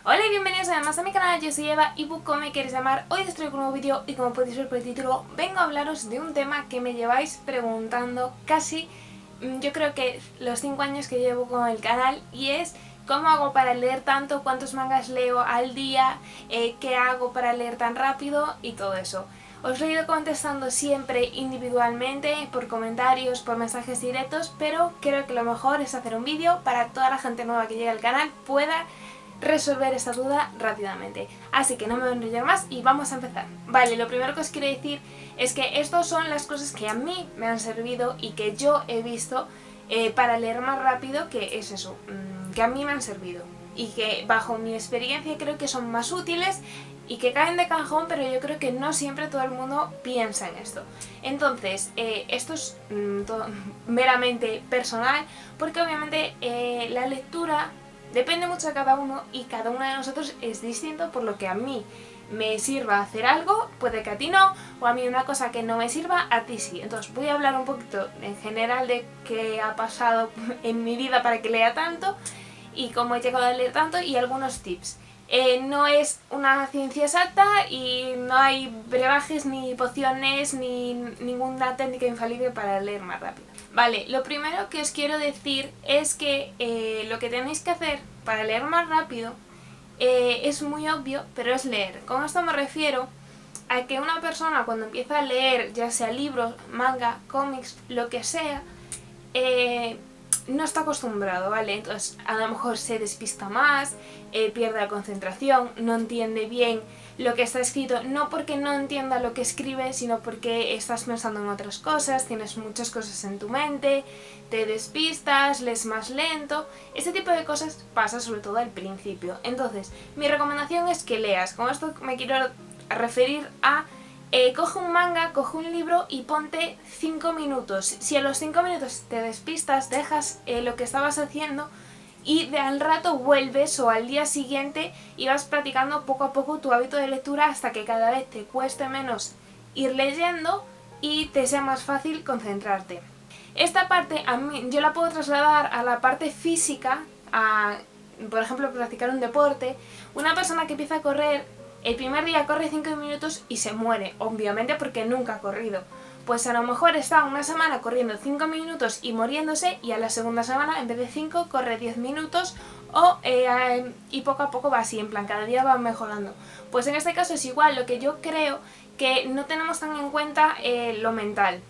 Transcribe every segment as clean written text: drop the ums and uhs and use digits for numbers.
Hola y bienvenidos además a mi canal, yo soy Eva y como me queréis llamar. Hoy os traigo un nuevo vídeo y como podéis ver por el título vengo a hablaros de un tema que me lleváis preguntando casi, yo creo que los 5 años que llevo con el canal, y es cómo hago para leer tanto, cuántos mangas leo al día, qué hago para leer tan rápido y todo eso. Os lo he ido contestando siempre individualmente, por comentarios, por mensajes directos, pero creo que lo mejor es hacer un vídeo para toda la gente nueva que llegue al canal pueda resolver esta duda rápidamente. Así que no me voy a enrollar más y vamos a empezar. Vale, lo primero que os quiero decir es que estas son las cosas que a mí me han servido y que yo he visto para leer más rápido, que es eso, que a mí me han servido y que bajo mi experiencia creo que son más útiles y que caen de cajón, pero yo creo que no siempre todo el mundo piensa en esto. Entonces, esto es todo meramente personal, porque obviamente la lectura depende mucho de cada uno y cada uno de nosotros es distinto, por lo que a mí me sirva hacer algo, puede que a ti no, o a mí una cosa que no me sirva, a ti sí. Entonces voy a hablar un poquito en general de qué ha pasado en mi vida para que lea tanto y cómo he llegado a leer tanto y algunos tips. No es una ciencia exacta y no hay brebajes ni pociones ni ninguna técnica infalible para leer más rápido. Vale, lo primero que os quiero decir es que lo que tenéis que hacer para leer más rápido es muy obvio, pero es leer. Con esto me refiero a que una persona cuando empieza a leer, ya sea libros, manga, cómics, lo que sea, no está acostumbrado, ¿vale? Entonces a lo mejor se despista más, pierde la concentración, no entiende bien lo que está escrito, no porque no entienda lo que escribe, sino porque estás pensando en otras cosas, tienes muchas cosas en tu mente, te despistas, lees más lento, este tipo de cosas pasa sobre todo al principio. Entonces, mi recomendación es que leas. Con esto me quiero referir a coge un manga, coge un libro y ponte 5 minutos. Si a los 5 minutos te despistas, dejas lo que estabas haciendo y de al rato vuelves o al día siguiente y vas practicando poco a poco tu hábito de lectura hasta que cada vez te cueste menos ir leyendo y te sea más fácil concentrarte. Esta parte a mí, yo la puedo trasladar a la parte física, a, por ejemplo, practicar un deporte. Una persona que empieza a correr, el primer día corre 5 minutos y se muere, obviamente porque nunca ha corrido. Pues a lo mejor está una semana corriendo 5 minutos y muriéndose, y a la segunda semana en vez de 5 corre 10 minutos y poco a poco va así, en plan cada día va mejorando. Pues en este caso es igual, lo que yo creo que no tenemos tan en cuenta lo mental.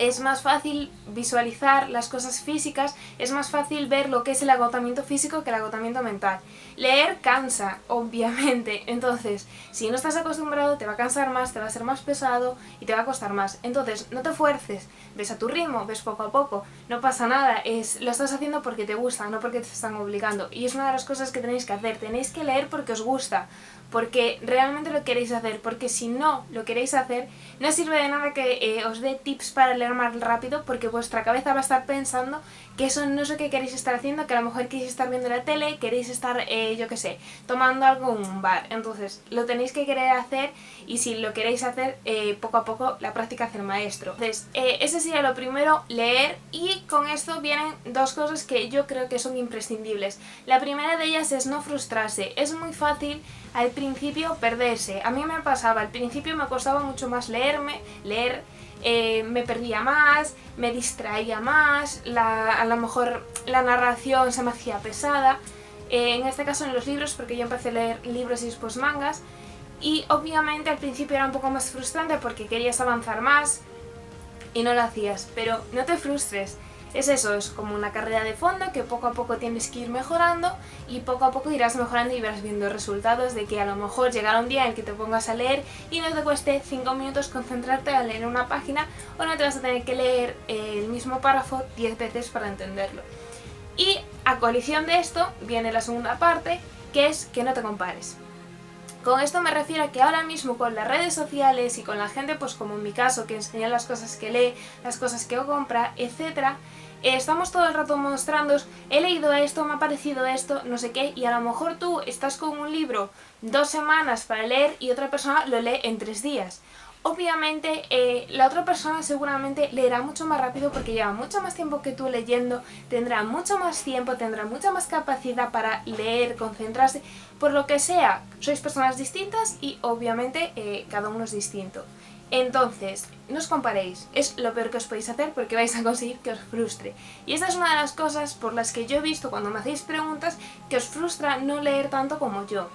Es más fácil visualizar las cosas físicas, es más fácil ver lo que es el agotamiento físico que el agotamiento mental. Leer cansa, obviamente, entonces si no estás acostumbrado te va a cansar más, te va a ser más pesado y te va a costar más. Entonces no te fuerces, ves a tu ritmo, ves poco a poco, no pasa nada, lo estás haciendo porque te gusta, no porque te están obligando. Y es una de las cosas que tenéis que hacer, tenéis que leer porque os gusta, porque realmente lo queréis hacer, porque si no lo queréis hacer, no sirve de nada que os dé tips para leer más rápido, porque vuestra cabeza va a estar pensando que eso no es lo que queréis estar haciendo, que a lo mejor queréis estar viendo la tele, queréis estar, yo qué sé, tomando algo en un bar. Entonces lo tenéis que querer hacer, y si lo queréis hacer, poco a poco la práctica hace el maestro. Entonces ese sería lo primero, leer, y con esto vienen dos cosas que yo creo que son imprescindibles. La primera de ellas es no frustrarse. Es muy fácil al principio perderse. A mí me pasaba, al principio me costaba mucho más leer, me perdía más, me distraía más, a lo mejor la narración se me hacía pesada, en este caso en los libros, porque yo empecé a leer libros y después mangas, y obviamente al principio era un poco más frustrante porque querías avanzar más y no lo hacías, pero no te frustres. Es eso, es como una carrera de fondo que poco a poco tienes que ir mejorando, y poco a poco irás mejorando y verás viendo resultados de que a lo mejor llegará un día en que te pongas a leer y no te cueste 5 minutos concentrarte a leer una página, o no te vas a tener que leer el mismo párrafo 10 veces para entenderlo. Y a colisión de esto viene la segunda parte, que es que no te compares. Con esto me refiero a que ahora mismo con las redes sociales y con la gente, pues como en mi caso, que enseña las cosas que lee, las cosas que compra, etc., estamos todo el rato mostrando, he leído esto, me ha parecido esto, no sé qué, y a lo mejor tú estás con un libro 2 semanas para leer y otra persona lo lee en 3 días. obviamente la otra persona seguramente leerá mucho más rápido porque lleva mucho más tiempo que tú leyendo, tendrá mucho más tiempo, tendrá mucha más capacidad para leer, concentrarse, por lo que sea, sois personas distintas y obviamente cada uno es distinto. Entonces, no os comparéis, es lo peor que os podéis hacer porque vais a conseguir que os frustre. Y esta es una de las cosas por las que yo he visto cuando me hacéis preguntas que os frustra no leer tanto como yo.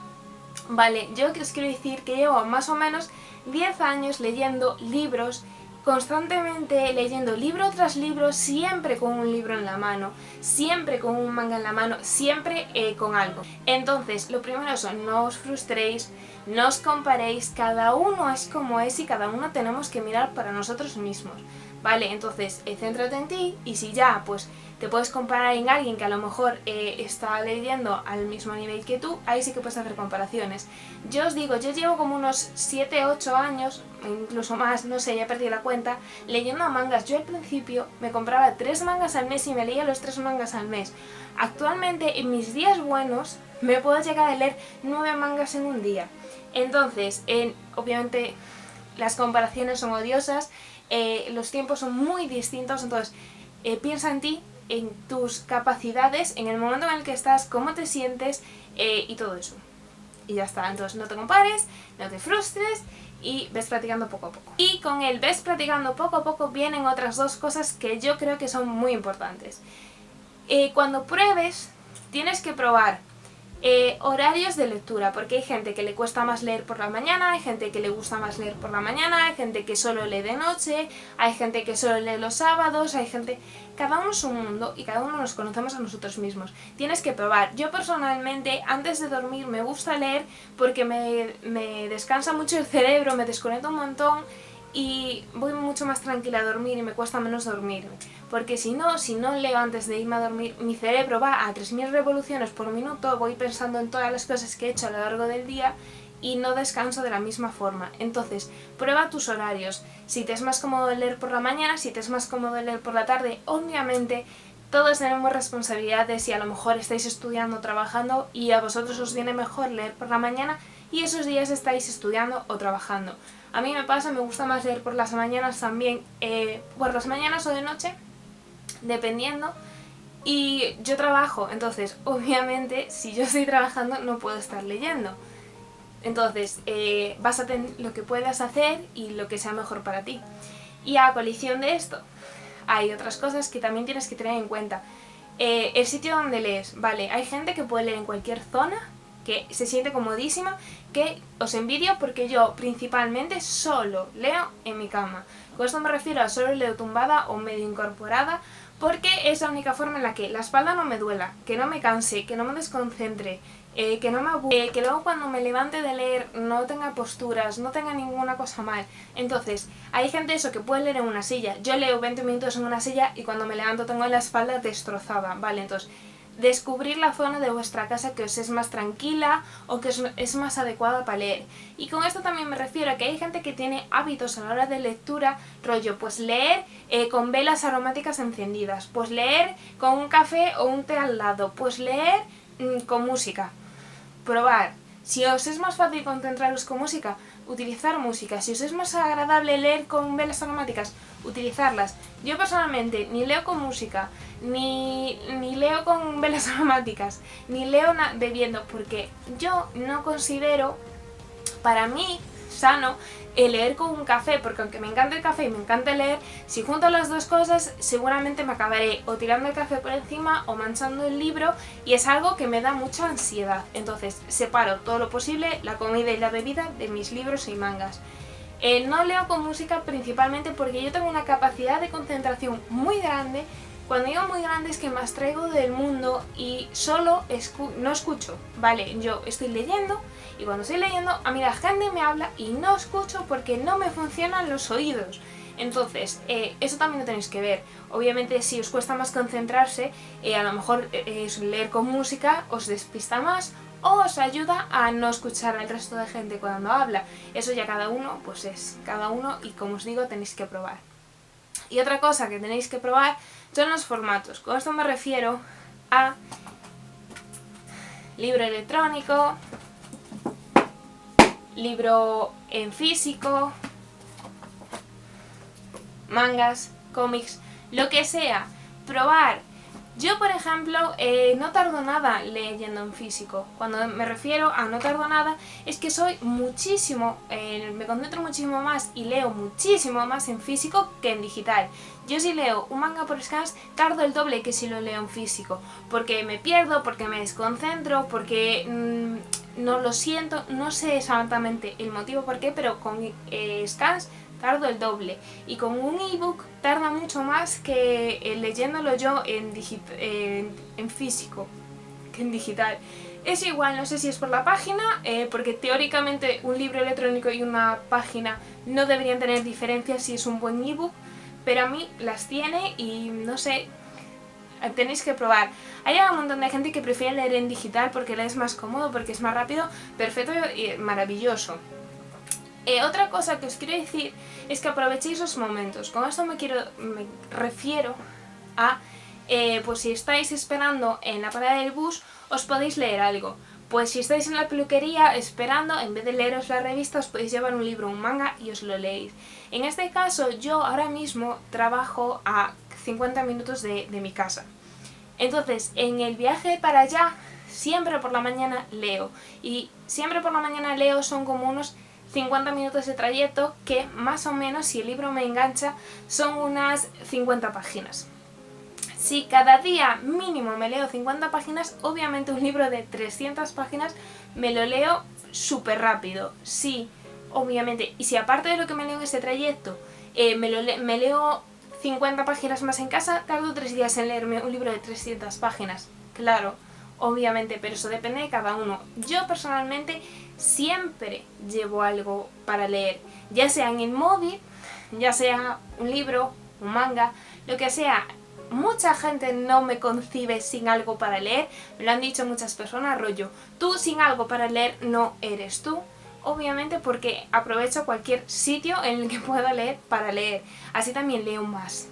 Vale, yo os quiero decir que llevo más o menos 10 años leyendo libros, constantemente leyendo libro tras libro, siempre con un libro en la mano, siempre con un manga en la mano, siempre con algo. Entonces, lo primero es no os frustréis, no os comparéis, cada uno es como es y cada uno tenemos que mirar para nosotros mismos. Vale, entonces céntrate en ti y si ya pues te puedes comparar en alguien que a lo mejor está leyendo al mismo nivel que tú, ahí sí que puedes hacer comparaciones. Yo os digo, yo llevo como unos 7-8 años, incluso más, no sé, ya perdí la cuenta, leyendo mangas. Yo al principio me compraba 3 mangas al mes y me leía los 3 mangas al mes. Actualmente en mis días buenos me puedo llegar a leer 9 mangas en un día. Entonces, obviamente las comparaciones son odiosas, los tiempos son muy distintos, entonces piensa en ti, en tus capacidades, en el momento en el que estás, cómo te sientes y todo eso. Y ya está, entonces no te compares, no te frustres y ves practicando poco a poco. Y con el ves practicando poco a poco vienen otras 2 cosas que yo creo que son muy importantes. Cuando pruebes, tienes que probar horarios de lectura, porque hay gente que le cuesta más leer por la mañana, hay gente que le gusta más leer por la mañana, hay gente que solo lee de noche, hay gente que solo lee los sábados, hay gente... Cada uno es un mundo y cada uno nos conocemos a nosotros mismos. Tienes que probar. Yo personalmente, antes de dormir, me gusta leer porque me descansa mucho el cerebro, me desconecta un montón y voy mucho más tranquila a dormir y me cuesta menos dormirme. Porque si no leo antes de irme a dormir, mi cerebro va a 3000 revoluciones por minuto, voy pensando en todas las cosas que he hecho a lo largo del día y no descanso de la misma forma. Entonces, prueba tus horarios. Si te es más cómodo leer por la mañana, si te es más cómodo leer por la tarde, obviamente todos tenemos responsabilidades y a lo mejor estáis estudiando o trabajando y a vosotros os viene mejor leer por la mañana y esos días estáis estudiando o trabajando. A mí me pasa, me gusta más leer por las mañanas también, por las mañanas o de noche, dependiendo, y yo trabajo, entonces obviamente si yo estoy trabajando no puedo estar leyendo. Entonces vas a tener lo que puedas hacer y lo que sea mejor para ti. Y a colisión de esto, hay otras cosas que también tienes que tener en cuenta. El sitio donde lees, vale, hay gente que puede leer en cualquier zona, que se siente comodísima, que os envidio porque yo principalmente solo leo en mi cama. Con esto me refiero a solo leo tumbada o medio incorporada, porque es la única forma en la que la espalda no me duela, que no me canse, que no me desconcentre, que no me aburra, que luego cuando me levante de leer no tenga posturas, no tenga ninguna cosa mal. Entonces, hay gente eso que puede leer en una silla. Yo leo 20 minutos en una silla y cuando me levanto tengo la espalda destrozada, ¿vale? Entonces, descubrir la zona de vuestra casa que os es más tranquila o que es más adecuada para leer. Y con esto también me refiero a que hay gente que tiene hábitos a la hora de lectura, rollo, pues leer con velas aromáticas encendidas, pues leer con un café o un té al lado, pues leer con música. Probar. Si os es más fácil concentraros con música, utilizar música. Si os es más agradable leer con velas aromáticas, utilizarlas. Yo personalmente ni leo con música, ni leo con velas aromáticas, ni leo bebiendo, porque yo no considero, para mí, sano leer con un café, porque aunque me encanta el café y me encanta leer, si junto las 2 cosas seguramente me acabaré o tirando el café por encima o manchando el libro y es algo que me da mucha ansiedad. Entonces separo todo lo posible la comida y la bebida de mis libros y mangas. No leo con música principalmente porque yo tengo una capacidad de concentración muy grande. Cuando digo muy grande es que me abstraigo del mundo y solo no escucho, ¿vale? Yo estoy leyendo y cuando estoy leyendo a mí la gente me habla y no escucho porque no me funcionan los oídos. Entonces, eso también lo tenéis que ver. Obviamente si os cuesta más concentrarse, a lo mejor leer con música os despista más o os ayuda a no escuchar al resto de gente cuando habla. Eso ya cada uno, pues es cada uno y como os digo tenéis que probar. Y otra cosa que tenéis que probar son los formatos. Con esto me refiero a libro electrónico, libro en físico, mangas, cómics, lo que sea, probar. Yo, por ejemplo, no tardo nada leyendo en físico. Cuando me refiero a no tardo nada, es que soy muchísimo, me concentro muchísimo más y leo muchísimo más en físico que en digital. Yo si leo un manga por scans, tardo el doble que si lo leo en físico. Porque me pierdo, porque me desconcentro, porque no lo siento, no sé exactamente el motivo por qué, pero con scans tardo el doble, y con un ebook tarda mucho más que leyéndolo yo en físico que en digital. Es igual, no sé si es por la página, porque teóricamente un libro electrónico y una página no deberían tener diferencias si es un buen ebook, pero a mí las tiene y no sé, tenéis que probar. Hay un montón de gente que prefiere leer en digital porque le es más cómodo, porque es más rápido, perfecto y maravilloso. Otra cosa que os quiero decir es que aprovechéis los momentos. Con esto me refiero a, pues si estáis esperando en la parada del bus, os podéis leer algo. Pues si estáis en la peluquería esperando, en vez de leeros la revista, os podéis llevar un libro, un manga y os lo leéis. En este caso, yo ahora mismo trabajo a 50 minutos de mi casa. Entonces, en el viaje para allá, siempre por la mañana leo. Y siempre por la mañana leo son como unos 50 minutos de trayecto, que más o menos, si el libro me engancha, son unas 50 páginas. Si cada día mínimo me leo 50 páginas, obviamente un libro de 300 páginas me lo leo súper rápido. Sí, obviamente. Y si aparte de lo que me leo en ese trayecto, me leo 50 páginas más en casa, tardo 3 días en leerme un libro de 300 páginas. Claro, obviamente, pero eso depende de cada uno. Yo personalmente siempre llevo algo para leer, ya sea en el móvil, ya sea un libro, un manga, lo que sea. Mucha gente no me concibe sin algo para leer, me lo han dicho muchas personas, rollo, tú sin algo para leer no eres tú. Obviamente porque aprovecho cualquier sitio en el que pueda leer para leer, así también leo más.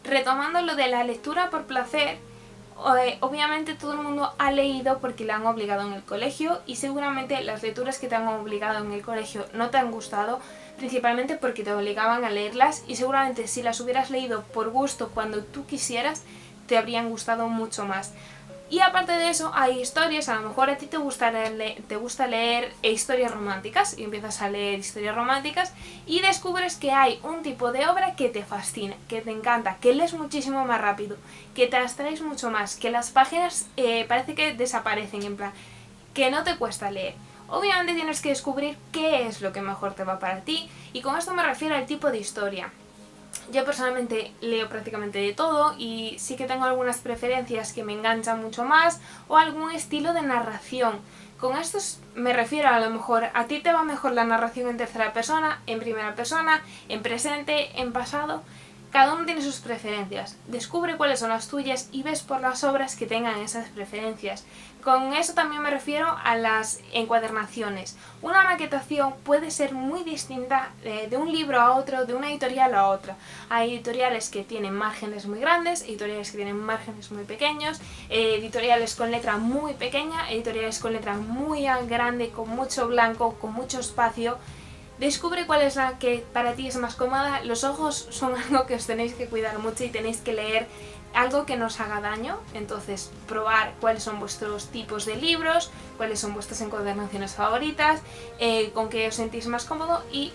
Retomando lo de la lectura por placer, obviamente todo el mundo ha leído porque le han obligado en el colegio, y seguramente las lecturas que te han obligado en el colegio no te han gustado, principalmente porque te obligaban a leerlas, y seguramente si las hubieras leído por gusto cuando tú quisieras, te habrían gustado mucho más. Y aparte de eso, hay historias, a lo mejor a ti te gusta leer historias románticas, y empiezas a leer historias románticas y descubres que hay un tipo de obra que te fascina, que te encanta, que lees muchísimo más rápido, que te abstraes mucho más, que las páginas parece que desaparecen, en plan, que no te cuesta leer. Obviamente tienes que descubrir qué es lo que mejor te va para ti, y con esto me refiero al tipo de historia. Yo personalmente leo prácticamente de todo, y sí que tengo algunas preferencias que me enganchan mucho más, o algún estilo de narración. Con esto me refiero, a lo mejor a ti te va mejor la narración en tercera persona, en primera persona, en presente, en pasado. Cada uno tiene sus preferencias. Descubre cuáles son las tuyas y ves por las obras que tengan esas preferencias. Con eso también me refiero a las encuadernaciones. Una maquetación puede ser muy distinta de un libro a otro, de una editorial a otra. Hay editoriales que tienen márgenes muy grandes, editoriales que tienen márgenes muy pequeños, editoriales con letra muy pequeña, editoriales con letra muy grande, con mucho blanco, con mucho espacio. Descubre cuál es la que para ti es más cómoda. Los ojos son algo que os tenéis que cuidar mucho, y tenéis que leer algo que no os haga daño. Entonces, probar cuáles son vuestros tipos de libros, cuáles son vuestras encuadernaciones favoritas, con qué os sentís más cómodo, y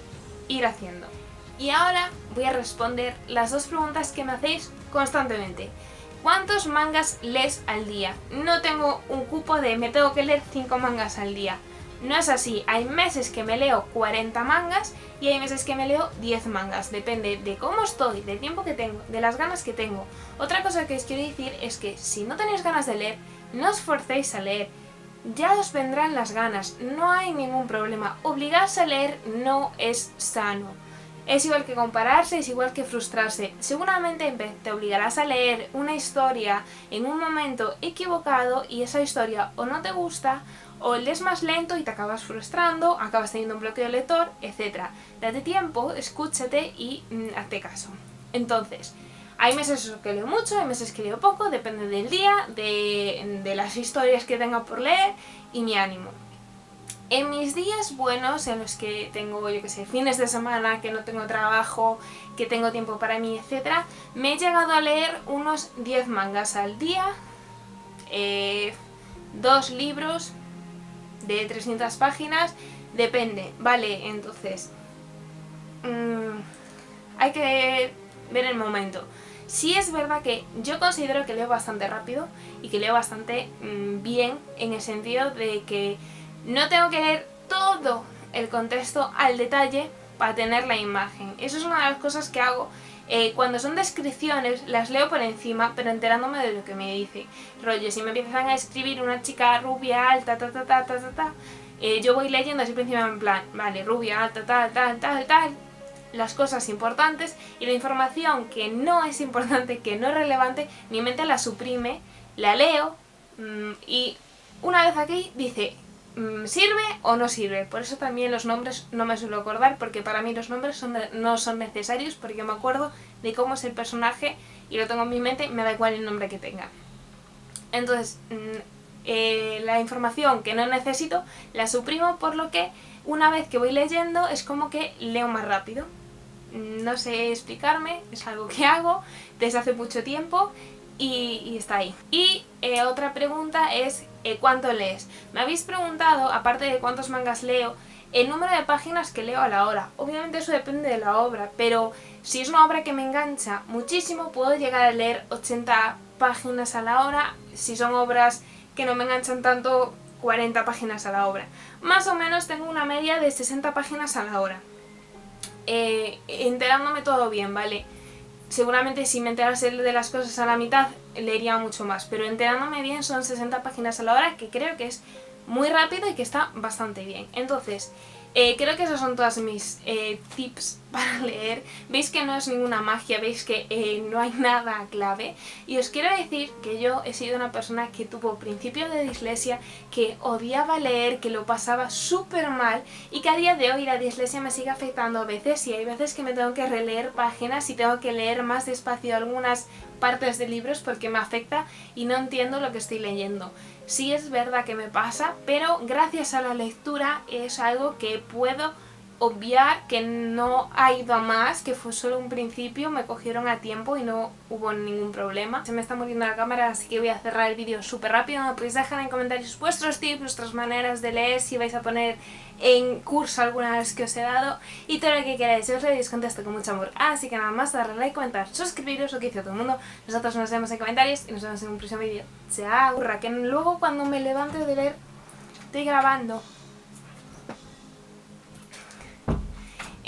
ir haciendo. Y ahora voy a responder las dos preguntas que me hacéis constantemente. ¿Cuántos mangas lees al día? No tengo un cupo de me tengo que leer 5 mangas al día. No es así, hay meses que me leo 40 mangas y hay meses que me leo 10 mangas, depende de cómo estoy, del tiempo que tengo, de las ganas que tengo. Otra cosa que os quiero decir es que si no tenéis ganas de leer, no os forcéis a leer, ya os vendrán las ganas, no hay ningún problema. Obligarse a leer no es sano. Es igual que compararse, es igual que frustrarse. Seguramente te obligarás a leer una historia en un momento equivocado y esa historia o no te gusta, o lees más lento y te acabas frustrando, acabas teniendo un bloqueo lector, etc. Date tiempo, escúchate y hazte caso. Entonces, hay meses que leo mucho, hay meses que leo poco, depende del día, de las historias que tenga por leer y mi ánimo. En mis días buenos, en los que tengo, yo que sé, fines de semana, que no tengo trabajo, que tengo tiempo para mí, etc., me he llegado a leer unos 10 mangas al día, 2 libros de 300 páginas, depende, vale, entonces hay que ver el momento. Sí es verdad que yo considero que leo bastante rápido y que leo bastante bien, en el sentido de que no tengo que leer todo el contexto al detalle para tener la imagen. Eso es una de las cosas que hago. Cuando son descripciones las leo por encima, pero enterándome de lo que me dice. Rollo, si me empiezan a escribir una chica rubia, alta, yo voy leyendo así por encima en plan, vale, rubia, alta, tal, las cosas importantes, y la información que no es importante, que no es relevante, mi mente la suprime, la leo y una vez aquí dice, ¿sirve o no sirve? Por eso también los nombres no me suelo acordar, porque para mí los nombres no son necesarios, porque me acuerdo de cómo es el personaje y lo tengo en mi mente, me da igual el nombre que tenga. Entonces, la información que no necesito la suprimo, por lo que una vez que voy leyendo es como que leo más rápido. No sé explicarme, es algo que hago desde hace mucho tiempo y está ahí. Y otra pregunta es, ¿cuánto lees? Me habéis preguntado, aparte de cuántos mangas leo, el número de páginas que leo a la hora. Obviamente eso depende de la obra, pero si es una obra que me engancha muchísimo, puedo llegar a leer 80 páginas a la hora. Si son obras que no me enganchan tanto, 40 páginas a la hora. Más o menos tengo una media de 60 páginas a la hora. Enterándome todo bien, ¿vale? Seguramente si me enterase de las cosas a la mitad leería mucho más, pero enterándome bien son 60 páginas a la hora, que creo que es muy rápido y que está bastante bien. Entonces, creo que esos son todos mis tips para leer. Veis que no es ninguna magia, veis que no hay nada clave. Y os quiero decir que yo he sido una persona que tuvo principios de dislexia, que odiaba leer, que lo pasaba súper mal y que a día de hoy la dislexia me sigue afectando a veces, y hay veces que me tengo que releer páginas y tengo que leer más despacio algunas partes de libros porque me afecta y no entiendo lo que estoy leyendo. Sí es verdad que me pasa, pero gracias a la lectura es algo que puedo obviar, que no ha ido a más, que fue solo un principio, me cogieron a tiempo y no hubo ningún problema. Se me está muriendo la cámara, así que voy a cerrar el vídeo súper rápido. Me podéis dejar en comentarios vuestros tips, vuestras maneras de leer, si vais a poner en curso alguna de las que os he dado y todo lo que queráis. Yo os lo contesto con mucho amor. Así que nada más, darle like, comentar, suscribiros, lo que hizo todo el mundo. Nosotros nos vemos en comentarios y nos vemos en un próximo vídeo. Chao. Que luego cuando me levante de leer estoy grabando.